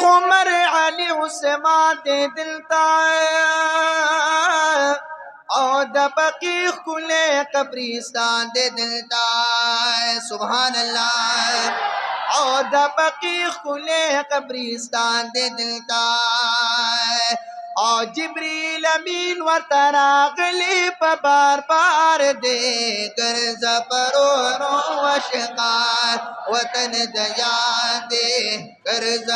عمر علي عثمان دے دلتا او د بقی کله قبرستان دے دلتا سبحان اللہ او د بقی کله قبرستان دے دلتا او جبریل امین ورتراغلی پا بار بار دے گرز پرورو وشقار وطن دیا دے گرز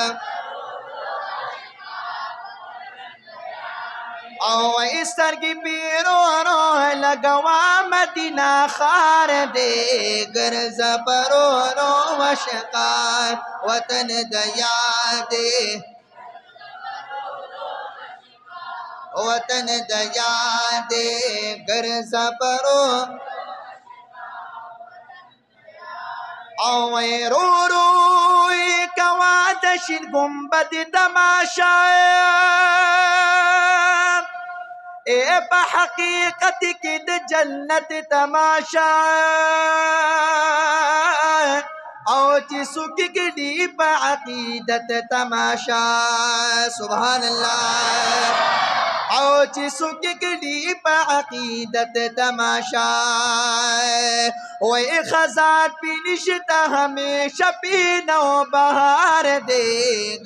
او استرگی پیرو رو لگوا مدینہ خار دے گرز پرورو وشقار وطن دیا دے وطن دیا دے گرز پرو او رو رو کوا دشن گنبد تماشا اے پا حقیقت کی د جنت تماشا او چی سکی گڑی پا عقیدت تماشا سبحان اللہ او چی سکی گڑی پا عقیدت تماشا وی خزان پی نشتا ہمیشہ پینو بہار دے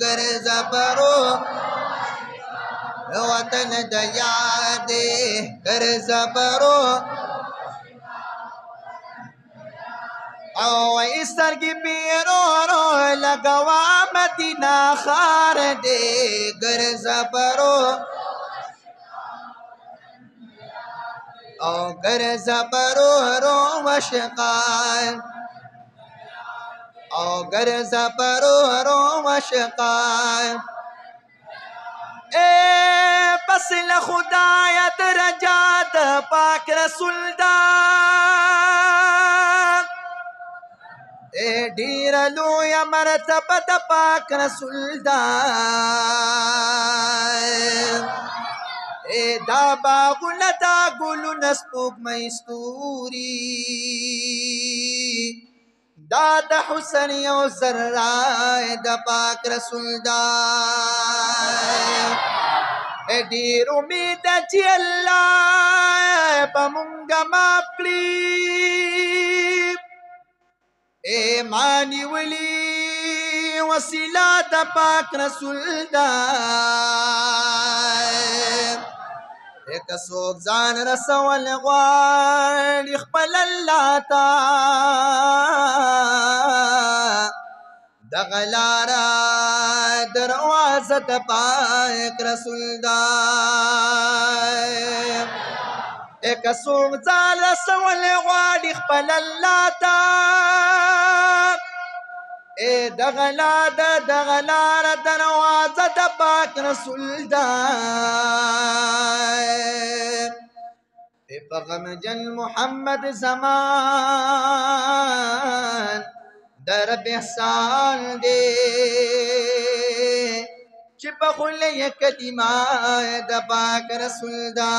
گرز پرو وطن دیا دے گرز پرو او استر کی پیرو رو لگوا مدینہ خار دے گرز پرو او گرز پرو رو وشقان او گرز پرو رو وشقان اے پسل خدایت رجات پاک رسول دا اے ڈیر لویا مرتبت پاک رسول دا اے دا باغل دا گلو نسپوک میستوری دا دا حسن یو ذرائے دا پاک رسول دا اے دیر امید چی اللہ پا منگا ماپلی اے مانی ولی وسیلہ دا پاک رسول دا ایک سوک زان رسول غوار اخبل اللہ تا دغلارا دروازت پاک رسول دا ایک سوک زان رسول غوار اخبل اللہ تا اے دغلار دروازت پاک رسول دا اے پغم جن محمد زمان درب احسان دے چپ خلی کلمہ دا پاک رسول دا